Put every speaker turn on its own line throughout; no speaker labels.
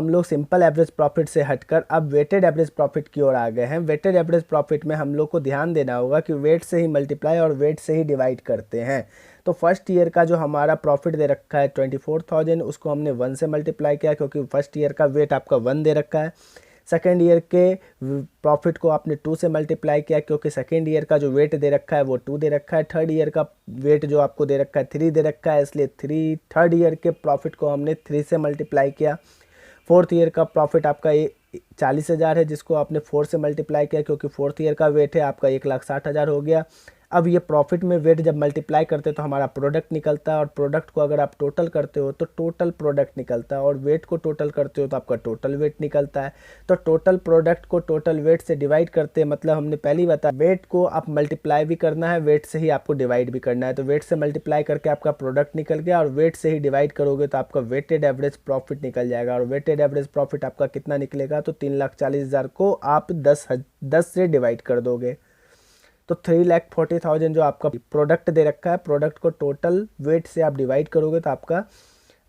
हम लोग simple average profit से हटकर अब वेटेड एवरेज प्रॉफिट की ओर आ गए हैं। वेटेड एवरेज प्रॉफिट में हम लोग को ध्यान देना होगा कि वेट से ही मल्टीप्लाई और वेट से ही डिवाइड करते हैं। तो फर्स्ट ईयर का जो हमारा प्रॉफिट दे रखा है 24,000, उसको हमने 1 से मल्टीप्लाई किया क्योंकि फर्स्ट ईयर का वेट आपका 1 दे रखा है। सेकेंड ईयर के प्रॉफिट को आपने 2 से मल्टीप्लाई किया क्योंकि सेकेंड ईयर का जो वेट दे रखा है वो 2 दे रखा है। थर्ड ईयर का वेट जो आपको दे रखा है 3 दे रखा है, इसलिए थर्ड ईयर के प्रॉफिट को हमने 3 से मल्टीप्लाई किया। फोर्थ ईयर का प्रॉफिट आपका 40,000 है, जिसको आपने 4 से मल्टीप्लाई किया क्योंकि फोर्थ ईयर का वेट है आपका 1,60,000 हो गया। अब ये प्रॉफिट में वेट जब मल्टीप्लाई करते हैं तो हमारा प्रोडक्ट निकलता है, और प्रोडक्ट को अगर आप टोटल करते हो तो टोटल प्रोडक्ट निकलता है, और वेट को टोटल करते हो तो आपका टोटल वेट निकलता है। तो टोटल प्रोडक्ट को टोटल वेट से डिवाइड करते हैं, मतलब हमने पहले ही बताया वेट को आप मल्टीप्लाई भी करना है, वेट से ही आपको डिवाइड भी करना है। तो वेट से मल्टीप्लाई करके आपका प्रोडक्ट निकल गया, और वेट से ही डिवाइड करोगे तो आपका वेटेड एवरेज प्रॉफिट निकल जाएगा। और वेटेड एवरेज प्रॉफिट आपका कितना निकलेगा, तो 3,40,000 को आप 10 से डिवाइड कर दोगे तो 3,40,000 जो आपका प्रोडक्ट दे रखा है, प्रोडक्ट को टोटल वेट से आप डिवाइड करोगे तो आपका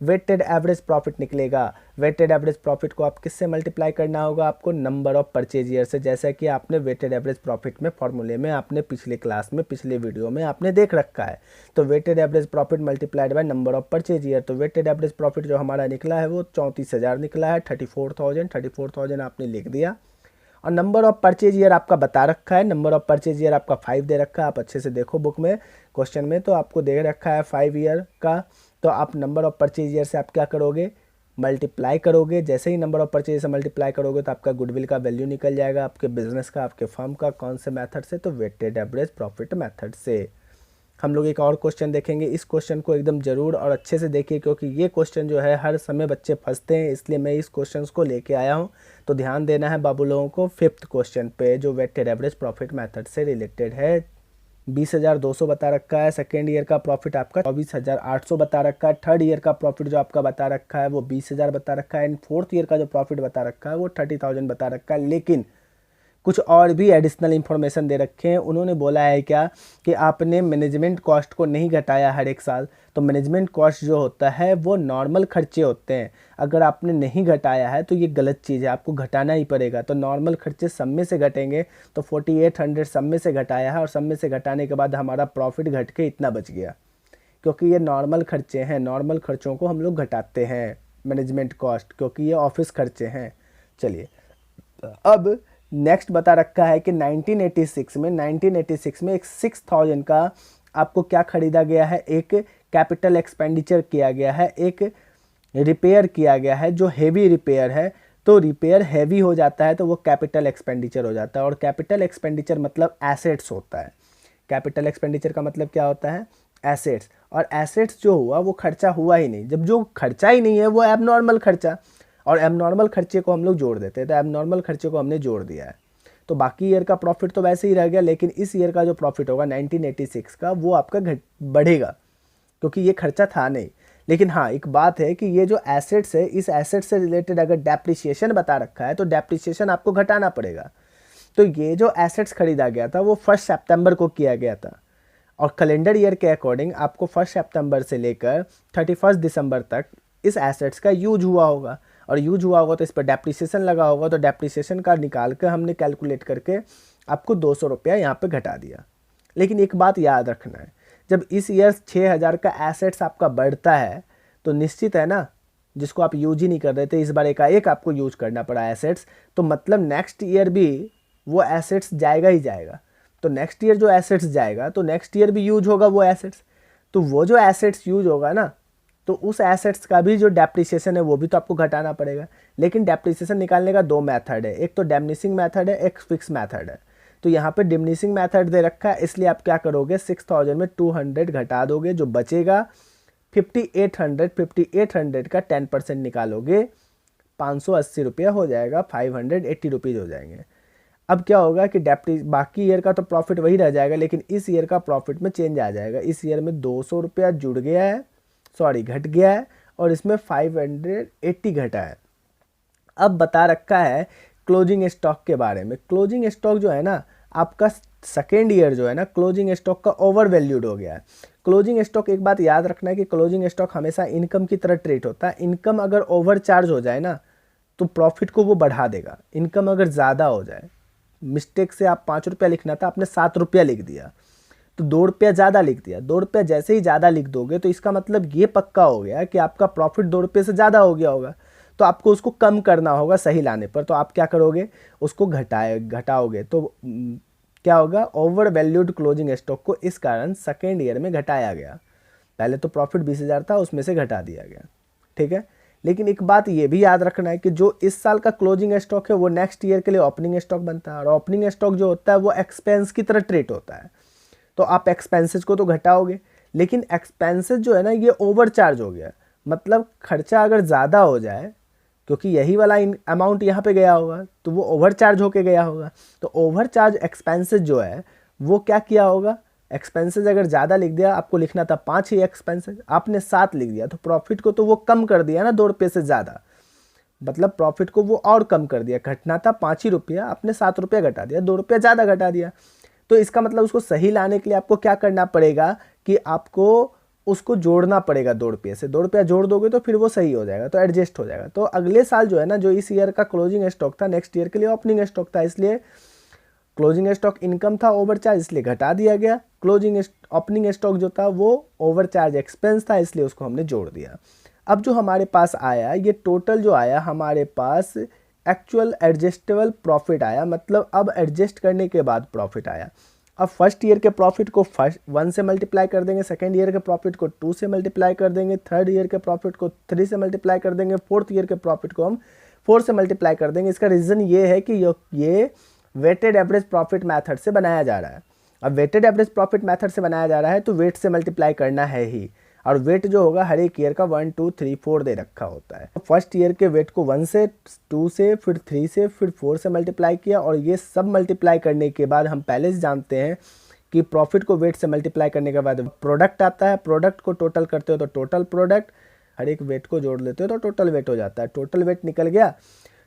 वेटेड एवरेज प्रॉफिट निकलेगा। वेटेड एवरेज प्रॉफिट को आप किससे मल्टीप्लाई करना होगा, आपको नंबर ऑफ परचेज ईयर से, जैसा कि आपने वेटेड एवरेज प्रॉफिट में फॉर्मूले में आपने पिछले क्लास में पिछले वीडियो में आपने देख रखा है। तो weighted average profit multiplied by number of purchase year. तो वेटेड एवरेज प्रॉफिट जो हमारा निकला है वो 34,000 निकला है। 34,000 आपने लिख दिया, और नंबर ऑफ परचेज ईयर आपका बता रखा है। नंबर ऑफ परचेज ईयर आपका 5 दे रखा है, आप अच्छे से देखो बुक में क्वेश्चन में, तो आपको दे रखा है 5 ईयर का। तो आप नंबर ऑफ परचेज ईयर से आप क्या करोगे, मल्टीप्लाई करोगे। जैसे ही नंबर ऑफ परचेज से मल्टीप्लाई करोगे तो आपका गुडविल का वैल्यू निकल जाएगा, आपके बिजनेस का, आपके फर्म का। कौन से मेथड से, तो वेटेड एवरेज प्रॉफिट मेथड से। हम लोग एक और क्वेश्चन देखेंगे, इस क्वेश्चन को एकदम ज़रूर और अच्छे से देखिए क्योंकि ये क्वेश्चन जो है हर समय बच्चे फंसते हैं, इसलिए मैं इस क्वेश्चन को लेके आया हूँ। तो ध्यान देना है बाबू लोगों को। 5th क्वेश्चन पे जो वेटेड एवरेज प्रॉफिट मेथड से रिलेटेड है। 20,200 बता रखा है। सेकेंड ईयर का प्रॉफिट आपका 24,800 बता रखा है। थर्ड ईयर का प्रॉफिट जो आपका बता रखा है वो 20,000 बता रखा है। एंड फोर्थ ईयर का जो प्रॉफिट बता रखा है वो 30,000 बता रखा है। लेकिन कुछ और भी एडिशनल इन्फॉर्मेशन दे रखे हैं। उन्होंने बोला है क्या कि आपने मैनेजमेंट कॉस्ट को नहीं घटाया हर एक साल। तो मैनेजमेंट कॉस्ट जो होता है वो नॉर्मल खर्चे होते हैं, अगर आपने नहीं घटाया है तो ये गलत चीज़ है, आपको घटाना ही पड़ेगा। तो नॉर्मल खर्चे सब में से घटेंगे, तो 4800 सब में से घटाया है, और सब में से घटाने के बाद हमारा प्रॉफिट घट के इतना बच गया, क्योंकि ये नॉर्मल खर्चे हैं। नॉर्मल खर्चों को हम लोग घटाते हैं मैनेजमेंट कॉस्ट, क्योंकि ये ऑफिस खर्चे हैं। चलिए अब नेक्स्ट बता रखा है कि 1986 में एक 6,000 का आपको क्या खरीदा गया है, एक कैपिटल एक्सपेंडिचर किया गया है, एक रिपेयर किया गया है जो हेवी रिपेयर है। तो रिपेयर हेवी हो जाता है तो वो कैपिटल एक्सपेंडिचर हो जाता है, और कैपिटल एक्सपेंडिचर मतलब एसेट्स होता है। कैपिटल एक्सपेंडिचर का मतलब क्या होता है, एसेट्स। और एसेट्स जो हुआ वो खर्चा हुआ ही नहीं, जब जो खर्चा ही नहीं है वो एबनॉर्मल खर्चा, और एबनॉर्मल खर्चे को हम लोग जोड़ देते हैं। तो एबनॉर्मल खर्चे को हमने जोड़ दिया है, तो बाकी ईयर का प्रॉफिट तो वैसे ही रह गया, लेकिन इस ईयर का जो प्रॉफिट होगा 1986 का वो आपका बढ़ेगा, क्योंकि ये खर्चा था नहीं। लेकिन हाँ एक बात है कि ये जो एसेट्स है, इस एसेट से रिलेटेड अगर डेप्रिसिएशन बता रखा है तो डेप्रिसिएशन आपको घटाना पड़ेगा। तो ये जो एसेट्स खरीदा गया था वो 1 सितंबर को किया गया था, और कैलेंडर ईयर के अकॉर्डिंग आपको 1 सितंबर से लेकर 31 दिसंबर तक इस एसेट्स का यूज हुआ होगा, और यूज हुआ होगा तो इस पर डेप्रिसिएशन लगा होगा। तो डेप्रिसिएशन का निकाल कर हमने कैलकुलेट करके आपको 200 रुपया यहाँ पे घटा दिया। लेकिन एक बात याद रखना है, जब इस ईयर 6,000 का एसेट्स आपका बढ़ता है तो निश्चित है ना, जिसको आप यूज ही नहीं कर रहे थे इस बार एक आपको यूज करना पड़ा एसेट्स, तो मतलब नेक्स्ट ईयर भी वो एसेट्स जाएगा ही जाएगा। तो नेक्स्ट ईयर जो एसेट्स जाएगा तो नेक्स्ट ईयर भी यूज होगा वो एसेट्स। तो वो जो एसेट्स यूज होगा ना, तो उस एसेट्स का भी जो डेप्रिसिएशन है वो भी तो आपको घटाना पड़ेगा। लेकिन डेप्रिसिएशन निकालने का 2 मेथड है, एक तो डिमिनिशिंग मेथड है, एक फिक्स मेथड है। तो यहाँ पे डिमिनिशिंग मेथड दे रखा है, इसलिए आप क्या करोगे, 6,000 में 200 घटा दोगे, जो बचेगा 5800 का 10% निकालोगे, 580 रुपया हो जाएगा, 580 रुपीज़ हो जाएंगे। अब क्या होगा कि बाकी ईयर का तो प्रॉफिट वही रह जाएगा, लेकिन इस ईयर का प्रॉफिट में चेंज आ जाएगा। इस ईयर में 200 रुपया जुड़ गया है, घट गया है, और इसमें 580 घटा है। अब बता रखा है क्लोजिंग स्टॉक के बारे में। क्लोजिंग स्टॉक जो है ना आपका सेकेंड ईयर जो है ना, क्लोजिंग स्टॉक का ओवर वैल्यूड हो गया है। क्लोजिंग स्टॉक, एक बात याद रखना है कि क्लोजिंग स्टॉक हमेशा इनकम की तरह ट्रीट होता है। इनकम अगर ओवर चार्ज हो जाए ना तो प्रॉफिट को वो बढ़ा देगा। इनकम अगर ज़्यादा हो जाए, मिस्टेक से आप 5 रुपया लिखना था, आपने 7 रुपया लिख दिया, तो 2 रुपया ज़्यादा लिख दिया। 2 रुपया जैसे ही ज़्यादा लिख दोगे तो इसका मतलब ये पक्का हो गया कि आपका प्रॉफिट 2 रुपये से ज़्यादा हो गया होगा, तो आपको उसको कम करना होगा सही लाने पर। तो आप क्या करोगे, उसको घटाओगे। तो क्या होगा, ओवर वैल्यूड क्लोजिंग स्टॉक को इस कारण सेकेंड ईयर में घटाया गया। पहले तो प्रॉफिट 20,000 था, उसमें से घटा दिया गया, ठीक है। लेकिन एक बात ये भी याद रखना है कि जो इस साल का क्लोजिंग स्टॉक है वो नेक्स्ट ईयर के लिए ओपनिंग स्टॉक बनता है, और ओपनिंग स्टॉक जो होता है वो एक्सपेंस की तरह ट्रीट होता है। तो आप एक्सपेंसेस को तो घटाओगे, लेकिन एक्सपेंसेस जो है ना ये ओवर चार्ज हो गया। मतलब खर्चा अगर ज़्यादा हो जाए, क्योंकि यही वाला अमाउंट यहाँ पे गया होगा, तो वो ओवर चार्ज होके गया होगा। तो ओवर चार्ज एक्सपेंसेस जो है वो क्या किया होगा, एक्सपेंसेस अगर ज़्यादा लिख दिया, आपको लिखना था 5 ही एक्सपेंसेस, आपने 7 लिख दिया, तो प्रॉफिट को तो वो कम कर दिया ना 2 रुपये से ज़्यादा। मतलब प्रॉफिट को वो और कम कर दिया, घटना था 5 ही रुपया, आपने 7 रुपया घटा दिया, 2 रुपया ज़्यादा घटा दिया। तो इसका मतलब उसको सही लाने के लिए आपको क्या करना पड़ेगा कि आपको उसको जोड़ना पड़ेगा 2 रुपये से। 2 रुपया जोड़ दोगे तो फिर वो सही हो जाएगा, तो एडजस्ट हो जाएगा। तो अगले साल जो है ना, जो इस ईयर का क्लोजिंग स्टॉक था, नेक्स्ट ईयर के लिए ओपनिंग स्टॉक था, इसलिए क्लोजिंग स्टॉक इनकम था ओवर चार्ज, इसलिए घटा दिया गया। क्लोजिंग ओपनिंग स्टॉक जो था वो ओवर चार्ज एक्सपेंस था, इसलिए उसको हमने जोड़ दिया। अब जो हमारे पास आया, ये टोटल जो आया हमारे पास एक्चुअल एडजस्टेबल प्रॉफिट आया, मतलब अब एडजस्ट करने के बाद प्रॉफिट आया। अब फर्स्ट ईयर के प्रॉफिट को 1 से मल्टीप्लाई कर देंगे, सेकेंड ईयर के प्रॉफिट को 2 से मल्टीप्लाई कर देंगे, थर्ड ईयर के प्रॉफिट को 3 से मल्टीप्लाई कर देंगे, फोर्थ ईयर के प्रॉफिट को हम 4 से मल्टीप्लाई कर देंगे। इसका रीज़न ये है कि ये वेटेड एवरेज प्रॉफिट मेथड से बनाया जा रहा है। अब वेटेड एवरेज प्रॉफिट मेथड से बनाया जा रहा है तो वेट से मल्टीप्लाई करना है ही, और वेट जो होगा हर एक ईयर का 1 2 3 4 दे रखा होता है। फर्स्ट ईयर के वेट को 1 से, 2 से, फिर 3 से, फिर 4 से मल्टीप्लाई किया, और ये सब मल्टीप्लाई करने के बाद हम पहले से जानते हैं कि प्रॉफिट को वेट से मल्टीप्लाई करने के बाद प्रोडक्ट आता है। प्रोडक्ट को टोटल करते हो तो टोटल प्रोडक्ट, हर एक वेट को जोड़ लेते हो तो टोटल वेट हो जाता है। टोटल वेट निकल गया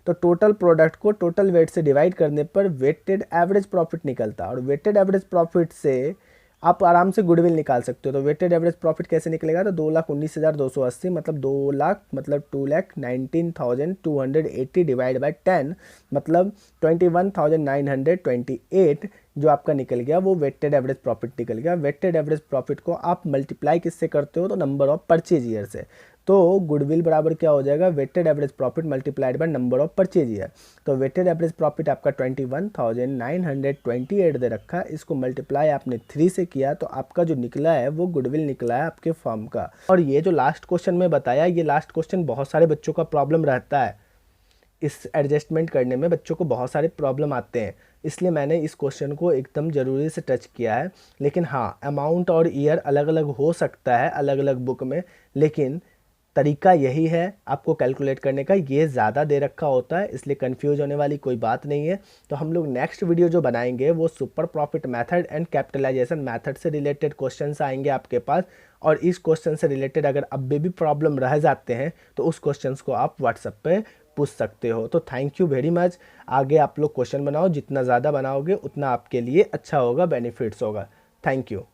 तो टोटल प्रोडक्ट को टोटल वेट से डिवाइड करने पर वेटेड एवरेज प्रॉफिट निकलता है, और वेटेड एवरेज प्रॉफिट से आप आराम से गुडविल निकाल सकते हो। तो वेटेड एवरेज प्रॉफिट कैसे निकलेगा, तो 2,19,280 मतलब 2 लाख मतलब 2,19,280 डिवाइड बाय 10 मतलब 21,928 जो आपका निकल गया, वो वेटेड एवरेज प्रॉफिट निकल गया। वेटेड एवरेज प्रॉफिट को आप मल्टीप्लाई किससे करते हो, तो नंबर ऑफ परचेज ईयर से। तो गुडविल बराबर क्या हो जाएगा, weighted average profit multiplied by number of purchase year. तो वेटेड एवरेज प्रॉफिट आपका 21,928 दे रखा है, इसको मल्टीप्लाई आपने 3 से किया तो आपका जो निकला है वो गुडविल निकला है आपके फर्म का। और ये जो लास्ट क्वेश्चन में बताया, ये लास्ट क्वेश्चन बहुत सारे बच्चों का प्रॉब्लम रहता है। इस एडजस्टमेंट करने में बच्चों को बहुत सारे प्रॉब्लम आते हैं, इसलिए मैंने इस क्वेश्चन को एकदम ज़रूरी से टच किया है। लेकिन हाँ, अमाउंट और ईयर अलग अलग हो सकता है अलग अलग बुक में, लेकिन तरीका यही है आपको कैलकुलेट करने का। ये ज़्यादा दे रखा होता है, इसलिए कंफ्यूज होने वाली कोई बात नहीं है। तो हम लोग नेक्स्ट वीडियो जो बनाएंगे वो super profit method and capitalisation method से रिलेटेड क्वेश्चंस आएंगे आपके पास, और इस क्वेश्चन से रिलेटेड अगर अब भी प्रॉब्लम रह जाते हैं तो उस क्वेश्चंस को आप व्हाट्सएप पे पूछ सकते हो। तो थैंक यू वेरी मच। आगे आप लोग क्वेश्चन बनाओ, जितना ज़्यादा बनाओगे उतना आपके लिए अच्छा होगा, बेनिफिट्स होगा। Thank you.